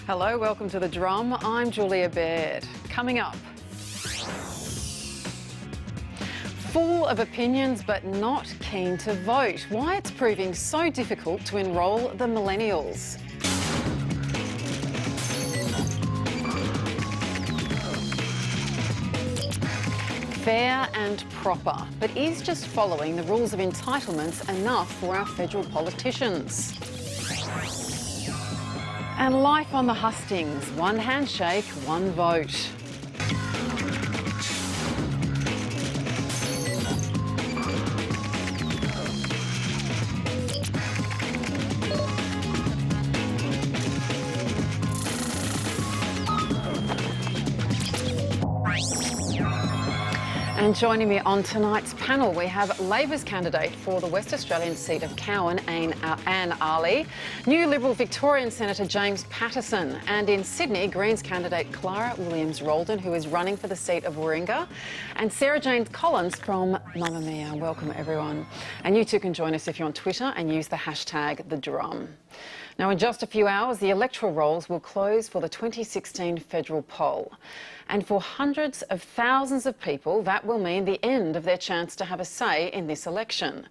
Hello, welcome to The Drum. I'm Julia Baird. Coming up, full of opinions but not keen to vote. Why it's proving so difficult to enrol the millennials. Fair and proper, but is just following the rules of entitlements enough for our federal politicians? And life on the hustings, one handshake, one vote. And joining me on tonight's panel, we have Labor's candidate for the West Australian seat of Cowan, Aly ALP, new Liberal Victorian Senator James Paterson, and in Sydney, Greens candidate Clara Roldan, who is running for the seat of Warringah, and Sarah Jane Collins from Mamamia. Welcome, everyone. And you too can join us if you're on Twitter and use the hashtag #TheDrum. Now, in just a few hours, the electoral rolls will close for the 2016 federal poll. And for hundreds of thousands of people, that will mean the end of their chance to have a say in this election.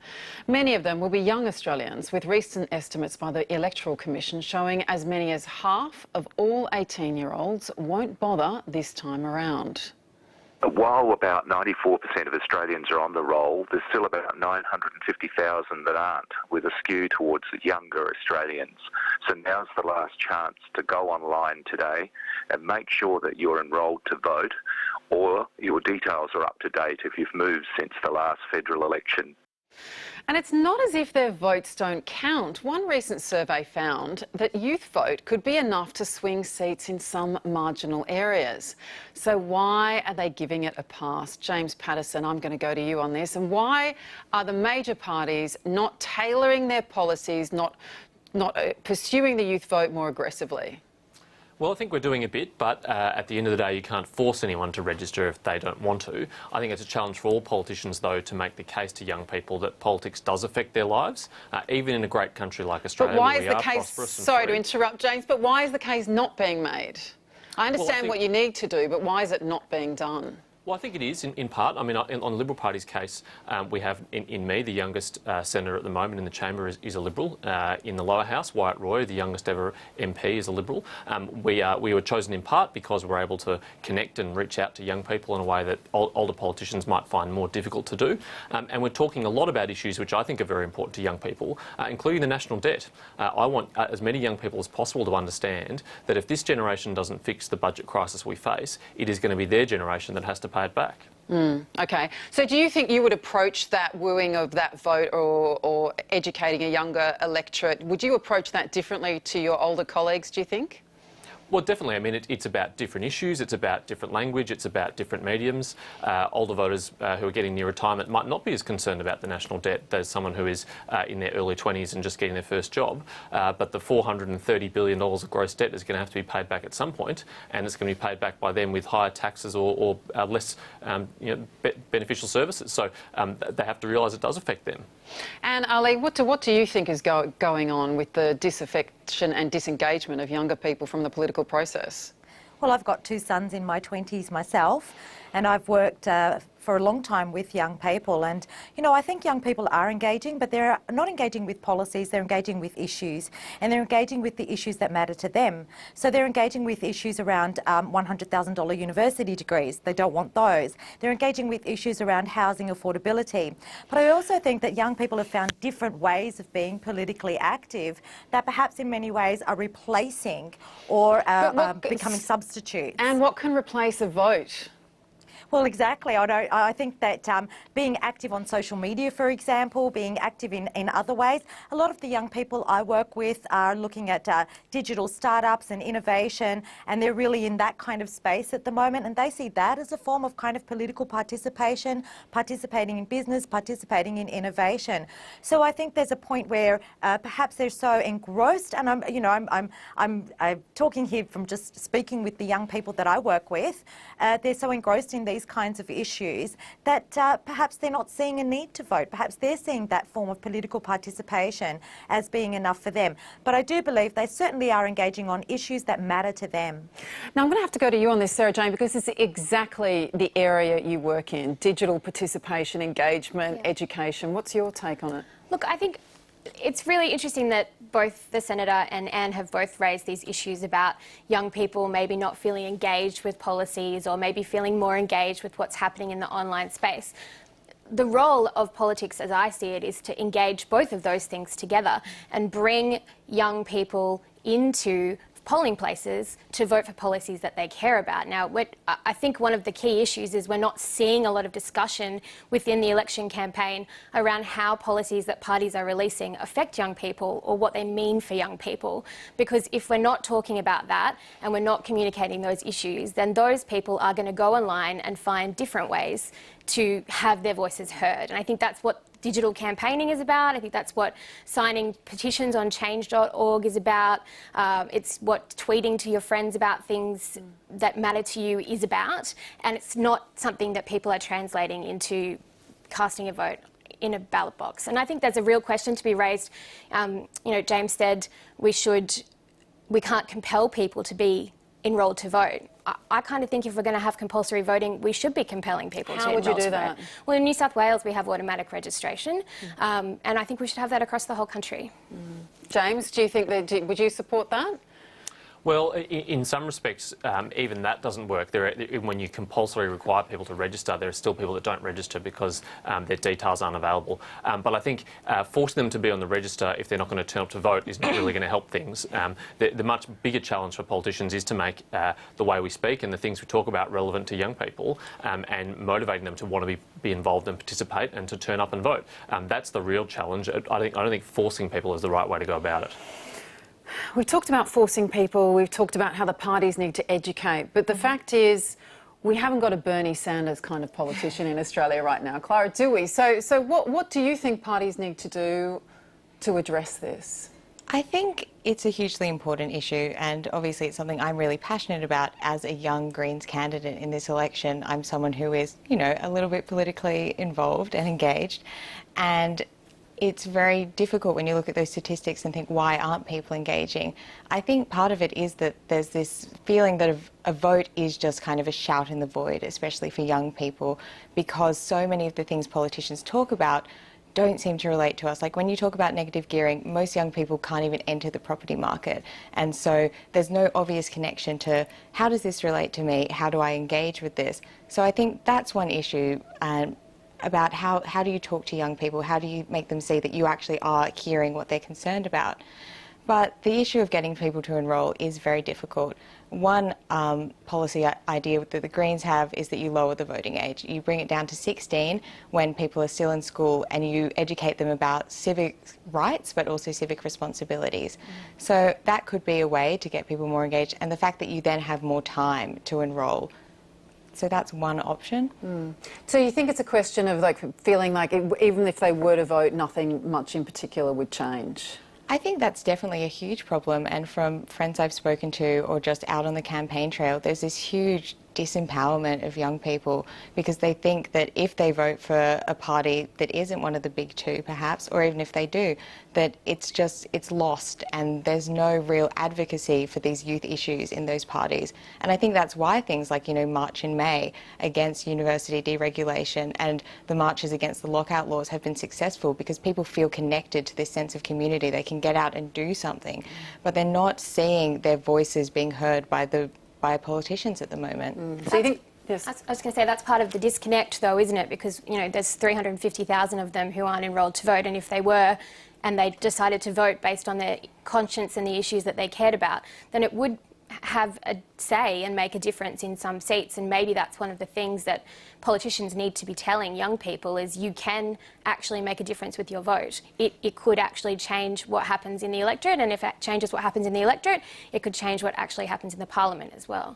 Many of them will be young Australians, with recent estimates by the Electoral Commission showing as many as half of all 18-year-olds won't bother this time around. While about 94% of Australians are on the roll, there's still about 950,000 that aren't, with a skew towards the younger Australians. So now's the last chance to go online today and make sure that you're enrolled to vote, or your details are up to date if you've moved since the last federal election. And it's not as if their votes don't count. One recent survey found that youth vote could be enough to swing seats in some marginal areas. So why are they giving it a pass? James Paterson, I'm going to go to you on this. And why are the major parties not tailoring their policies, not pursuing the youth vote more aggressively? Well, I think we're doing a bit, but at the end of the day, you can't force anyone to register if they don't want to. I think it's a challenge for all politicians, though, to make the case to young people that politics does affect their lives, even in a great country like Australia. But why is the case, sorry to interrupt, James, but why is the case not being made? I understand what you need to do, but why is it not being done? Well, I think it is, in part. I mean, on the Liberal Party's case, we have in me, the youngest senator at the moment in the chamber is a Liberal. In the lower house, Wyatt Roy, the youngest ever MP, is a Liberal. We were chosen in part because we're able to connect and reach out to young people in a way that older politicians might find more difficult to do. And we're talking a lot about issues which I think are very important to young people, including the national debt. I want as many young people as possible to understand that if this generation doesn't fix the budget crisis we face, it is going to be their generation that has to pay it back. OK. So do you think you would approach that wooing of that vote or educating a younger electorate, would you approach that differently to your older colleagues, do you think? Well, definitely. I mean, it's about different issues, it's about different language, it's about different mediums. Older voters who are getting near retirement might not be as concerned about the national debt as someone who is in their early 20s and just getting their first job. But the $430 billion of gross debt is going to have to be paid back at some point, and it's going to be paid back by them with higher taxes or less beneficial services. So they have to realise it does affect them. And Ali, what do you think is going on with the disaffection and disengagement of younger people from the political process? Well, I've got two sons in my 20s myself, and I've worked for a long time with young people. And, you know, I think young people are engaging, but they're not engaging with policies, they're engaging with issues. And they're engaging with the issues that matter to them. So they're engaging with issues around $100,000 university degrees. They don't want those. They're engaging with issues around housing affordability. But I also think that young people have found different ways of being politically active that perhaps in many ways are replacing or becoming substitutes. And what can replace a vote? Well, exactly. I think that being active on social media, for example, being active in other ways, a lot of the young people I work with are looking at digital startups and innovation, and they're really in that kind of space at the moment, and they see that as a form of kind of political participation, participating in business, participating in innovation. So I think there's a point where perhaps they're so engrossed, and I'm talking here from just speaking with the young people that I work with, they're so engrossed in these these kinds of issues that perhaps they're not seeing a need to vote. Perhaps they're seeing that form of political participation as being enough for them. But I do believe they certainly are engaging on issues that matter to them. Now, I'm going to have to go to you on this, Sarah Jane, because it's exactly the area you work in, digital participation, engagement, education. What's your take on it? Look, I think it's really interesting that both the Senator and Anne have both raised these issues about young people maybe not feeling engaged with policies or maybe feeling more engaged with what's happening in the online space. The role of politics, as I see it, is to engage both of those things together and bring young people into polling places to vote for policies that they care about. Now, I think one of the key issues is we're not seeing a lot of discussion within the election campaign around how policies that parties are releasing affect young people or what they mean for young people. Because if we're not talking about that and we're not communicating those issues, then those people are going to go online and find different ways to have their voices heard. And I think that's what digital campaigning is about. I think that's what signing petitions on change.org is about. It's what tweeting to your friends about things that matter to you is about. And it's not something that people are translating into casting a vote in a ballot box. And I think there's a real question to be raised. James said we can't compel people to be enrolled to vote. I kind of think if we're going to have compulsory voting, we should be compelling people to enrol to vote. How would you do that? Well, in New South Wales, we have automatic registration, and I think we should have that across the whole country. James, do you think would you support that? Well, in some respects, even that doesn't work. When you compulsorily require people to register, there are still people that don't register because their details aren't available. But I think forcing them to be on the register if they're not going to turn up to vote is not really going to help things. The much bigger challenge for politicians is to make the way we speak and the things we talk about relevant to young people and motivating them to want to be involved and participate and to turn up and vote. That's the real challenge. I don't think forcing people is the right way to go about it. We've talked about forcing people, we've talked about how the parties need to educate, but the fact is we haven't got a Bernie Sanders kind of politician in Australia right now, Clara, do we? So what do you think parties need to do to address this? I think it's a hugely important issue, and obviously it's something I'm really passionate about as a young Greens candidate in this election. I'm someone who is, a little bit politically involved and engaged, and it's very difficult when you look at those statistics and think, why aren't people engaging? I think part of it is that there's this feeling that a vote is just kind of a shout in the void, especially for young people, because so many of the things politicians talk about don't seem to relate to us. Like when you talk about negative gearing, most young people can't even enter the property market. And so there's no obvious connection to how does this relate to me? How do I engage with this? So I think that's one issue. About how do you talk to young people? How do you make them see that you actually are hearing what they're concerned about? But the issue of getting people to enrol is very difficult. One policy idea that the Greens have is that you lower the voting age. You bring it down to 16 when people are still in school and you educate them about civic rights but also civic responsibilities. So that could be a way to get people more engaged, and the fact that you then have more time to enrol. So that's one option. So you think it's a question of feeling like even if they were to vote, nothing much in particular would change? I think that's definitely a huge problem, and from friends I've spoken to or just out on the campaign trail, there's this huge disempowerment of young people because they think that if they vote for a party that isn't one of the big two perhaps, or even if they do, that it's lost and there's no real advocacy for these youth issues in those parties. And I think that's why things like, March in May against university deregulation and the marches against the lockout laws have been successful, because people feel connected to this sense of community. They can get out and do something, but they're not seeing their voices being heard by politicians at the moment. So you think? Yes. I was going to say that's part of the disconnect, though, isn't it? Because there's 350,000 of them who aren't enrolled to vote, and if they were, and they decided to vote based on their conscience and the issues that they cared about, then it would have a say and make a difference in some seats. And maybe that's one of the things that politicians need to be telling young people is you can actually make a difference with your vote. It could actually change what happens in the electorate, and if it changes what happens in the electorate, it could change what actually happens in the parliament as well.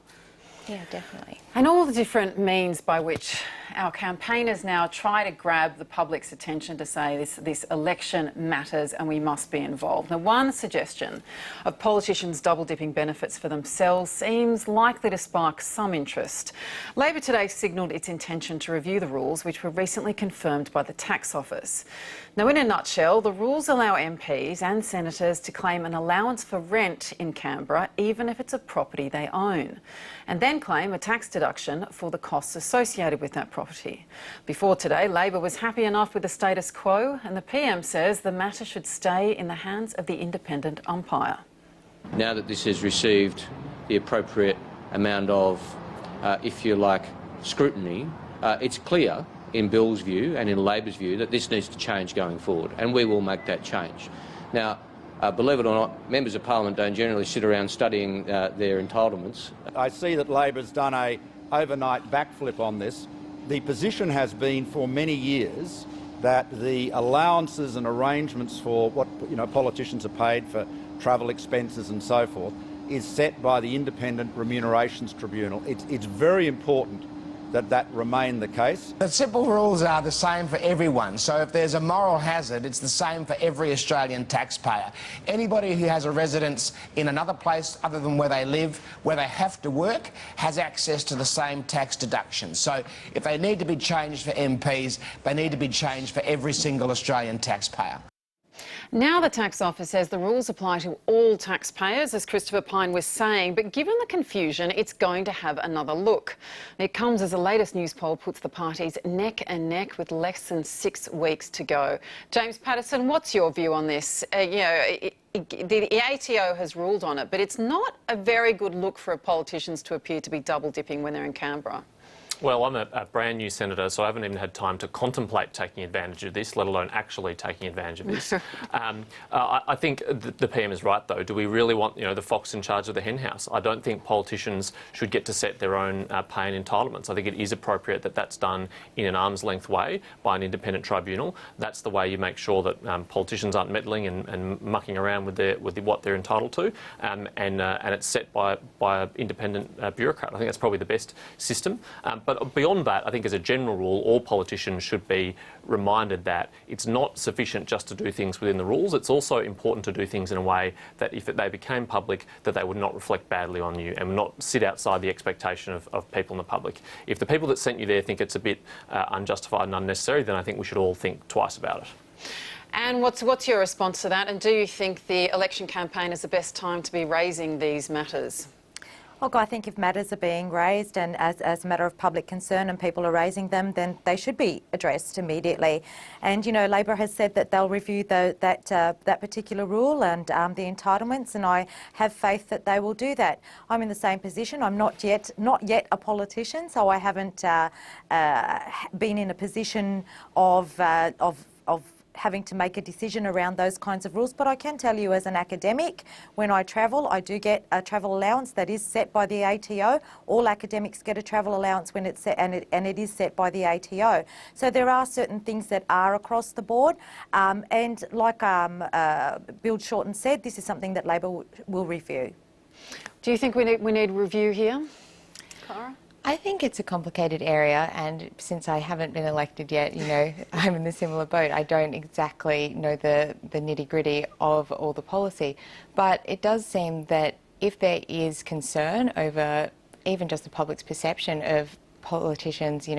Yeah, definitely. And all the different means by which our campaigners now try to grab the public's attention to say this election matters and we must be involved. Now, one suggestion of politicians double-dipping benefits for themselves seems likely to spark some interest. Labor today signalled its intention to review the rules, which were recently confirmed by the Tax Office. Now, in a nutshell, the rules allow MPs and senators to claim an allowance for rent in Canberra, even if it's a property they own, and then claim a tax deduction for the costs associated with that property. Before today, Labor was happy enough with the status quo, and the PM says the matter should stay in the hands of the independent umpire. Now that this has received the appropriate amount of, if you like, scrutiny, it's clear in Bill's view and in Labor's view that this needs to change going forward, and we will make that change. Now, believe it or not, members of Parliament don't generally sit around studying their entitlements. I see that Labor's done an overnight backflip on this. The position has been for many years that the allowances and arrangements for what politicians are paid for travel expenses and so forth is set by the Independent Remunerations Tribunal. It's very important that remain the case. The simple rules are the same for everyone. So if there's a moral hazard, it's the same for every Australian taxpayer. Anybody who has a residence in another place other than where they live, where they have to work, has access to the same tax deductions. So if they need to be changed for MPs, they need to be changed for every single Australian taxpayer. Now the Tax Office says the rules apply to all taxpayers, as Christopher Pyne was saying, but given the confusion, it's going to have another look. It comes as the latest news poll puts the parties neck and neck with less than 6 weeks to go. James Paterson, what's your view on this? The ATO has ruled on it, but it's not a very good look for politicians to appear to be double-dipping when they're in Canberra. Well, I'm a brand new senator, so I haven't even had time to contemplate taking advantage of this, let alone actually taking advantage of this. I think the PM is right, though. Do we really want, the fox in charge of the henhouse? I don't think politicians should get to set their own pay and entitlements. I think it is appropriate that that's done in an arm's length way by an independent tribunal. That's the way you make sure that politicians aren't meddling and mucking around with what they're entitled to, and it's set by an independent bureaucrat. I think that's probably the best system. But beyond that, I think as a general rule, all politicians should be reminded that it's not sufficient just to do things within the rules. It's also important to do things in a way that if they became public, that they would not reflect badly on you and not sit outside the expectation of people in the public. If the people that sent you there think it's a bit unjustified and unnecessary, then I think we should all think twice about it. And what's your response to that? And do you think the election campaign is the best time to be raising these matters? Look, I think if matters are being raised and as a matter of public concern and people are raising them, then they should be addressed immediately. And, Labor has said that they'll review that particular rule and the entitlements, and I have faith that they will do that. I'm in the same position. I'm not yet a politician, so I haven't been in a position of having to make a decision around those kinds of rules. But I can tell you as an academic, when I travel, I do get a travel allowance that is set by the ATO. All academics get a travel allowance when it's set, and it is set by the ATO. So there are certain things that are across the board. And like Bill Shorten said, this is something that Labor will review. Do you think we need review here, Clara? I think it's a complicated area, and since I haven't been elected yet, I'm in the similar boat. I don't exactly know the nitty-gritty of all the policy, but it does seem that if there is concern over even just the public's perception of politicians,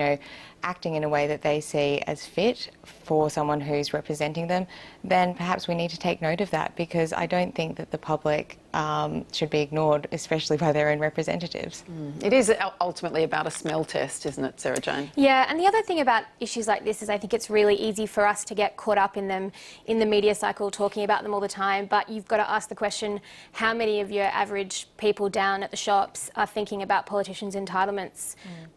acting in a way that they see as fit for someone who's representing them, then perhaps we need to take note of that, because I don't think that the public should be ignored, especially by their own representatives. It is ultimately about a smell test, isn't it, Sarah Jane? Yeah, and the other thing about issues like this is I think it's really easy for us to get caught up in them in the media cycle, talking about them all the time, but you've got to ask the question, how many of your average people down at the shops are thinking about politicians' entitlements?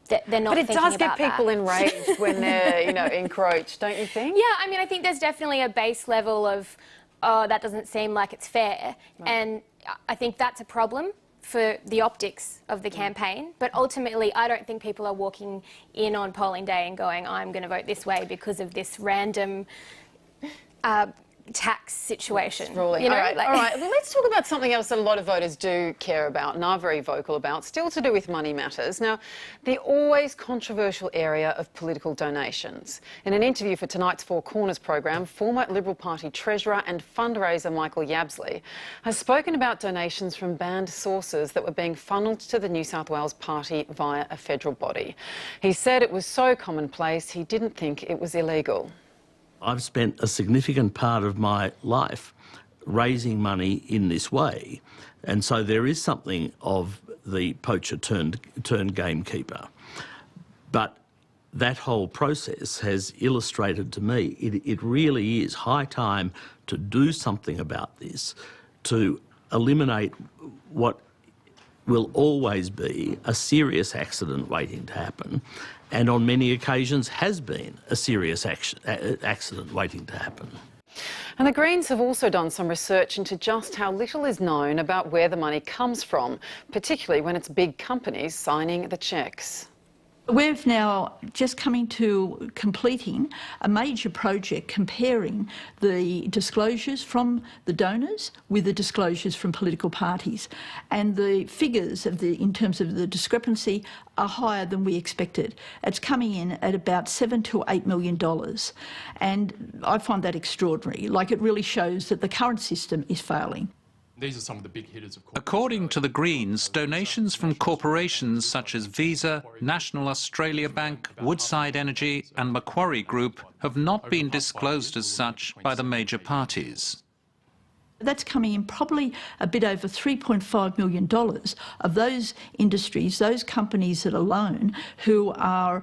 They're not thinking about that. But it does get people enraged when they're, encroached, don't you think? Yeah, I think there's definitely a base level of, oh, that doesn't seem like it's fair. Right. And I think that's a problem for the optics of the campaign. But ultimately, I don't think people are walking in on polling day and going, I'm going to vote this way because of this random tax situation. Ruling. You know, all right, like- all right. Well, let's talk about something else that a lot of voters do care about and are very vocal about, still to do with money matters. Now, the always controversial area of political donations. In an interview for tonight's Four Corners program, former Liberal Party treasurer and fundraiser Michael Yabsley has spoken about donations from banned sources that were being funnelled to the New South Wales Party via a federal body. He said it was so commonplace he didn't think it was illegal. I've spent a significant part of my life raising money in this way, and so there is something of the poacher turned gamekeeper. But that whole process has illustrated to me it really is high time to do something about this, to eliminate what will always be a serious accident waiting to happen, and on many occasions has been a serious accident waiting to happen. And the Greens have also done some research into just how little is known about where the money comes from, particularly when it's big companies signing the cheques. We're now just coming to completing a major project comparing the disclosures from the donors with the disclosures from political parties. And the figures in terms of the discrepancy are higher than we expected. It's coming in at about $7 to $8 million. And I find that extraordinary. Like, it really shows that the current system is failing. These are some of the big hitters, of course. According to the Greens, donations from corporations such as Visa, National Australia Bank, Woodside Energy and Macquarie Group have not been disclosed as such by the major parties. That's coming in probably a bit over $3.5 million of those industries, those companies that alone who are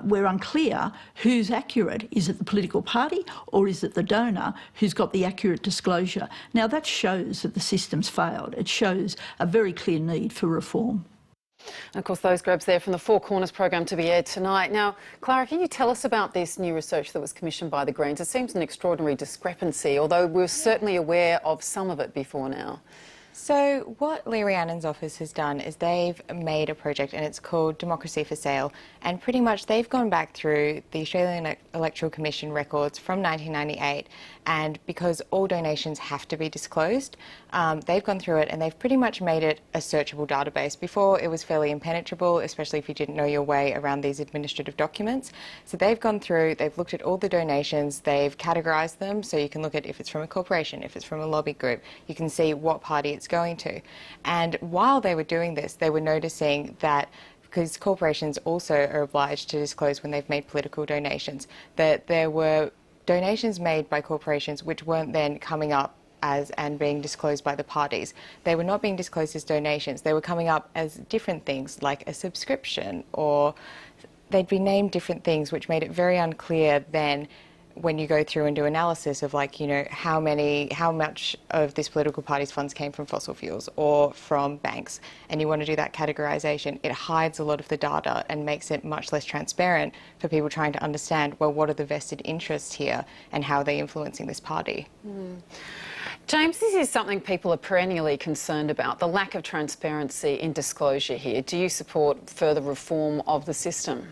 we're unclear who's accurate. Is it the political party or is it the donor who's got the accurate disclosure? Now, that shows that the system's failed. It shows a very clear need for reform. And of course, those grabs there from the Four Corners program to be aired tonight. Now, Clara, can you tell us about this new research that was commissioned by the Greens? It seems an extraordinary discrepancy, although we're certainly aware of some of it before now. So what Rhiannon's office has done is they've made a project and it's called Democracy for Sale, and pretty much they've gone back through the Australian Electoral Commission records from 1998, and because all donations have to be disclosed, they've gone through it and they've pretty much made it a searchable database. Before, it was fairly impenetrable, especially if you didn't know your way around these administrative documents. So they've gone through, they've looked at all the donations, they've categorised them, so you can look at if it's from a corporation, if it's from a lobby group, you can see what party it's going to. And while they were doing this, they were noticing that, because corporations also are obliged to disclose when they've made political donations, that there were donations made by corporations which weren't then coming up as and being disclosed by the parties. They were not being disclosed as donations. They were coming up as different things, like a subscription, or they'd be named different things, which made it very unclear then when you go through and do analysis of, like, you know, how much of this political party's funds came from fossil fuels or from banks, and you want to do that categorisation, it hides a lot of the data and makes it much less transparent for people trying to understand, well, what are the vested interests here and how are they influencing this party? James, this is something people are perennially concerned about, the lack of transparency in disclosure here. Do you support further reform of the system?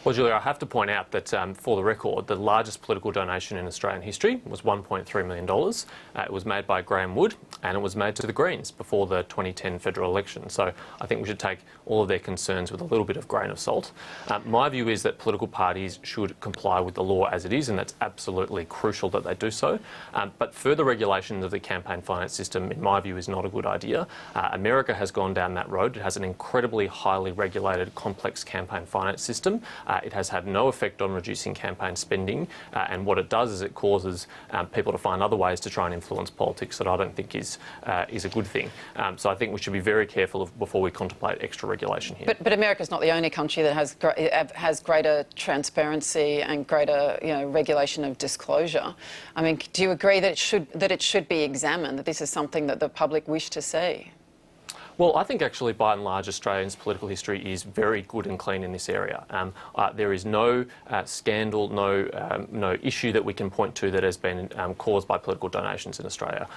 Well, Julia, I have to point out that, for the record, the largest political donation in Australian history was $1.3 million. It was made by Graham Wood, and it was made to the Greens before the 2010 federal election. So I think we should take all of their concerns with a little bit of grain of salt. My view is that political parties should comply with the law as it is, and that's absolutely crucial that they do so. But further regulation of the campaign finance system, in my view, is not a good idea. America has gone down that road. It has an incredibly highly regulated, complex campaign finance system. It has had no effect on reducing campaign spending, and what it does is it causes people to find other ways to try and influence politics that I don't think is a good thing. So I think we should be very careful before we contemplate extra regulation here. But America's not the only country that has greater transparency and greater, you know, regulation of disclosure. I mean, do you agree that it should be examined, that this is something that the public wish to see? Well, I think actually, by and large, Australia's political history is very good and clean in this area. There is no scandal, no issue that we can point to that has been caused by political donations in Australia.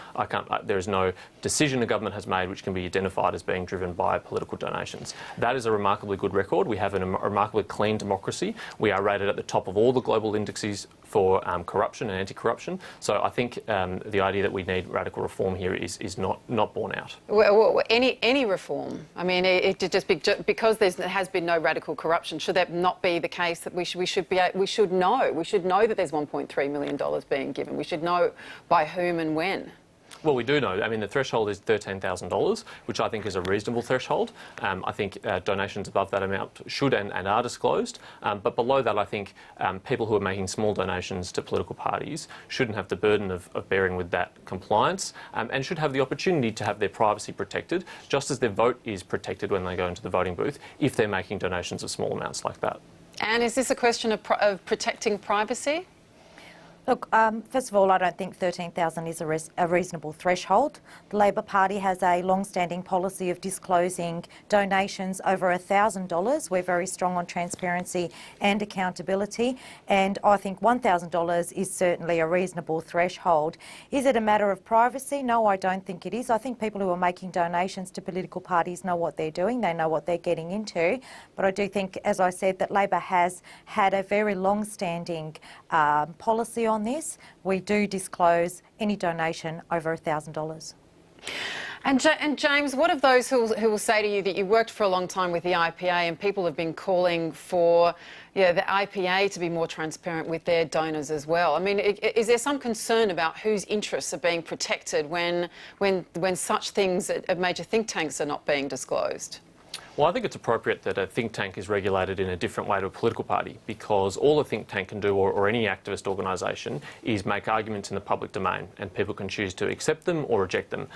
There is no decision a government has made which can be identified as being driven by political donations. That is a remarkably good record. We have a remarkably clean democracy. We are rated at the top of all the global indexes for corruption and anti-corruption. So I think the idea that we need radical reform here is not borne out. Well, any reform. I mean, because there has been no radical corruption, should that not be the case that we should know that there's $1.3 million being given. We should know by whom and when. Well, we do know. I mean, the threshold is $13,000, which I think is a reasonable threshold. I think donations above that amount should and are disclosed. But below that, I think people who are making small donations to political parties shouldn't have the burden of bearing with that compliance and should have the opportunity to have their privacy protected, just as their vote is protected when they go into the voting booth, if they're making donations of small amounts like that. And is this a question of protecting privacy? Look, first of all, I don't think $13,000 is a reasonable threshold. The Labor Party has a long-standing policy of disclosing donations over $1,000. We're very strong on transparency and accountability, and I think $1,000 is certainly a reasonable threshold. Is it a matter of privacy? No, I don't think it is. I think people who are making donations to political parties know what they're doing, they know what they're getting into, but I do think, as I said, that Labor has had a very long-standing policy on this. We do disclose any donation over $1,000. And James, what of those who will say to you that you worked for a long time with the IPA and people have been calling for the IPA to be more transparent with their donors as well? I mean, is there some concern about whose interests are being protected when such things at major think tanks are not being disclosed? Well, I think it's appropriate that a think tank is regulated in a different way to a political party, because all a think tank can do, or any activist organisation, is make arguments in the public domain, and people can choose to accept them or reject them.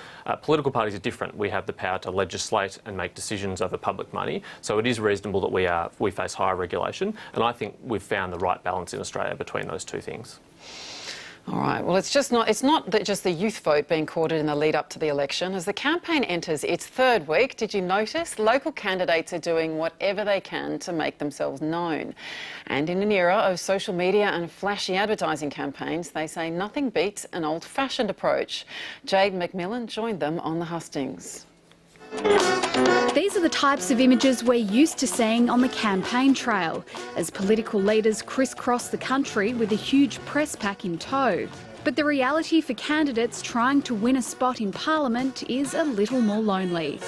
Political parties are different. We have the power to legislate and make decisions over public money, so it is reasonable that we face higher regulation, and I think we've found the right balance in Australia between those two things. All right, well, it's not just the youth vote being courted in the lead up to the election. As the campaign enters its third week, did you notice local candidates are doing whatever they can to make themselves known? And in an era of social media and flashy advertising campaigns, they say nothing beats an old-fashioned approach. Jade and Macmillan joined them on the hustings. These are the types of images we're used to seeing on the campaign trail as political leaders crisscross the country with a huge press pack in tow. But the reality for candidates trying to win a spot in Parliament is a little more lonely.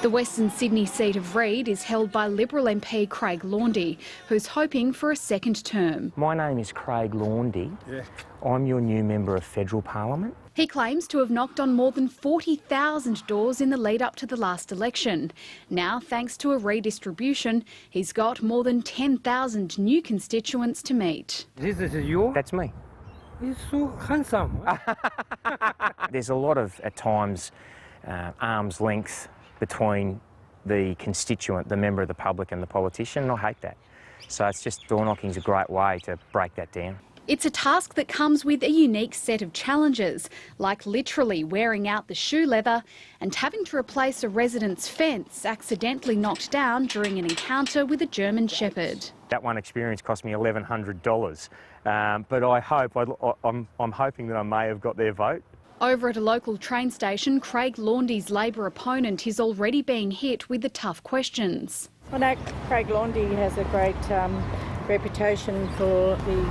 The Western Sydney seat of Reid is held by Liberal MP Craig Laundy, who's hoping for a second term. My name is Craig Laundy. I'm your new member of federal Parliament. He claims to have knocked on more than 40,000 doors in the lead up to the last election. Now, thanks to a redistribution, he's got more than 10,000 new constituents to meet. This is you? That's me. You're so handsome. There's a lot of, at times, arm's length between the constituent, the member of the public, and the politician, and I hate that. So it's just door knocking is a great way to break that down. It's a task that comes with a unique set of challenges, like literally wearing out the shoe leather and having to replace a resident's fence accidentally knocked down during an encounter with a German Shepherd. That one experience cost me $1,100, but I'm hoping that I may have got their vote. Over at a local train station, Craig Laundy's Labor opponent is already being hit with the tough questions. Well, no, Craig Laundy has a great reputation for the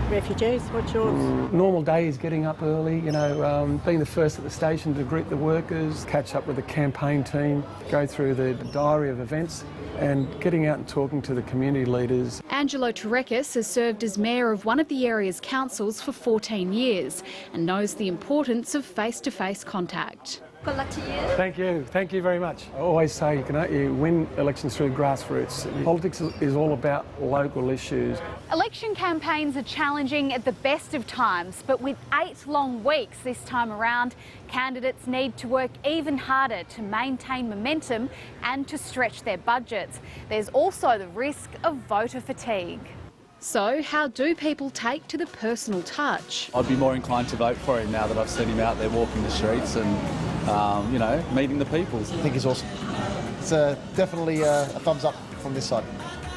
refugees. What's yours? Normal day is getting up early, being the first at the station to greet the workers, catch up with the campaign team, go through the diary of events and getting out and talking to the community leaders. Angelo Turekis has served as mayor of one of the area's councils for 14 years and knows the importance of face-to-face contact. Good luck to you. Thank you very much. I always say you win elections through grassroots. Politics is all about local issues. Election campaigns are challenging at the best of times, but with 8 long weeks this time around, candidates need to work even harder to maintain momentum and to stretch their budgets. There's also the risk of voter fatigue. So how do people take to the personal touch? I'd be more inclined to vote for him now that I've seen him out there walking the streets and, meeting the people. I think he's awesome. It's definitely a thumbs up from this side.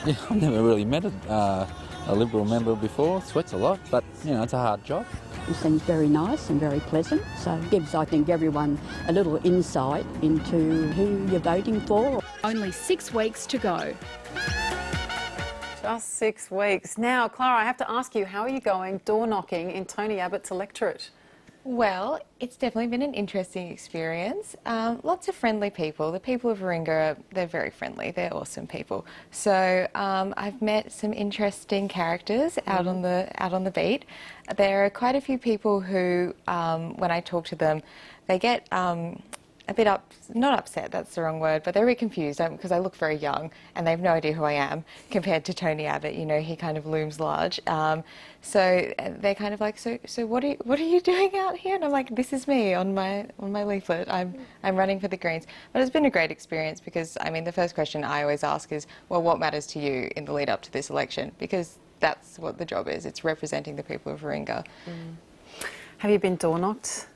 Yeah, I've never really met a Liberal member before. Sweats a lot, but, it's a hard job. He seems very nice and very pleasant, so it gives, I think, everyone a little insight into who you're voting for. Only 6 weeks to go. Just 6 weeks. Now, Clara, I have to ask you, how are you going door knocking in Tony Abbott's electorate? Well, it's definitely been an interesting experience. Lots of friendly people. The people of Warringah, they're very friendly. They're awesome people. So I've met some interesting characters out on the beat. There are quite a few people who, when I talk to them, they get a bit not upset, that's the wrong word, but they're really confused because I look very young and they have no idea who I am compared to Tony Abbott. You know, he kind of looms large. So they're kind of like, so what are you doing out here? And I'm like, this is me on my leaflet. I'm running for the Greens. But it's been a great experience because, I mean, the first question I always ask is, well, what matters to you in the lead up to this election? Because that's what the job is. It's representing the people of Warringah. Have you been door knocked,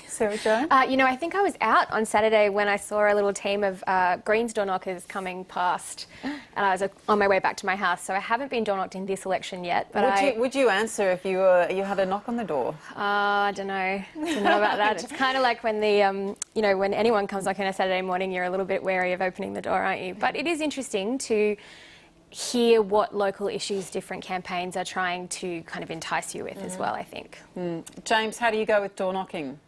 Sarah Jo? You know, I think I was out on Saturday when I saw a little team of Greens door knockers coming past, and I was on my way back to my house. So I haven't been door knocked in this election yet. But would you answer if you had a knock on the door? I don't know. I don't know about that. It's kind of like when you know, when anyone comes knocking on a Saturday morning, you're a little bit wary of opening the door, aren't you? But it is interesting to hear what local issues different campaigns are trying to kind of entice you with as well, I think. James, how do you go with door knocking?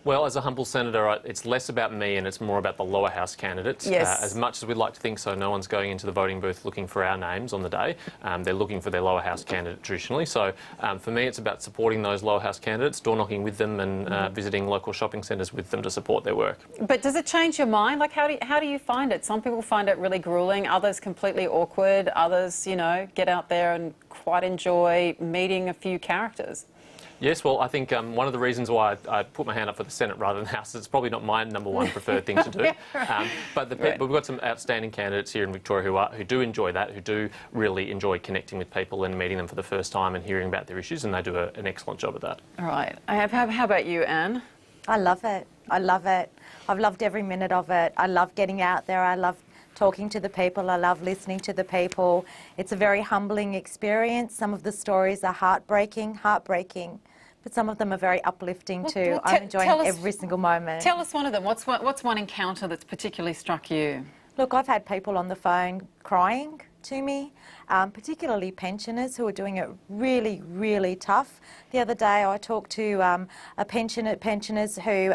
Well, as a humble senator, it's less about me and it's more about the lower house candidates. Yes. As much as we'd like to think so, no one's going into the voting booth looking for our names on the day. They're looking for their lower house candidate traditionally. So for me, it's about supporting those lower house candidates, door knocking with them and visiting local shopping centres with them to support their work. But does it change your mind? Like, how do you find it? Some people find it really gruelling, others completely awkward, others, you know, get out there and quite enjoy meeting a few characters. Yes, well, I think one of the reasons why I put my hand up for the Senate rather than the House is it's probably not my number one preferred thing to do. But we've got some outstanding candidates here in Victoria who do enjoy that, who do really enjoy connecting with people and meeting them for the first time and hearing about their issues, and they do an excellent job at that. All right. How about you, Anne? I love it. I love it. I've loved every minute of it. I love getting out there. I love talking to the people. I love listening to the people. It's a very humbling experience. Some of the stories are heartbreaking, but some of them are very uplifting too. I'm enjoying every single moment. Tell us one of them. What's one encounter that's particularly struck you? Look, I've had people on the phone crying to me, particularly pensioners who are doing it really, really tough. The other day I talked to pensioners who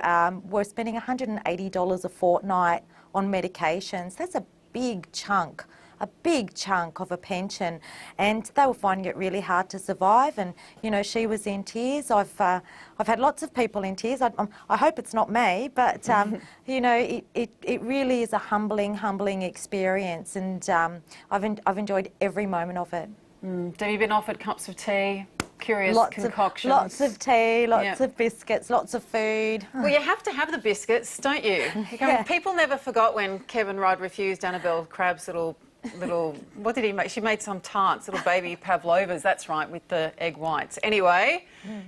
were spending $180 a fortnight on medications. That's a big chunk of a pension, and they were finding it really hard to survive. And you know, she was in tears. I've had lots of people in tears. I hope it's not me, but you know, it really is a humbling experience, and I've enjoyed every moment of it. Have you been offered cups of tea? Curious concoctions. Lots of tea, lots of biscuits, lots of food. Well, you have to have the biscuits, don't you? People never forgot when Kevin Rudd refused Annabelle Crabb's little, what did he make? She made some tarts, little baby pavlovas, that's right, with the egg whites. Anyway,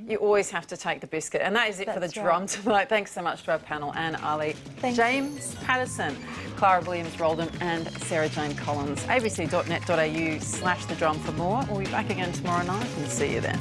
you always have to take the biscuit. And that is it for the drum tonight. Thanks so much to our panel, Anne, Aly, James Paterson, Clara Williams, Roldan and Sarah Jane Collins. abc.net.au/the drum for more. We'll be back again tomorrow night and see you then.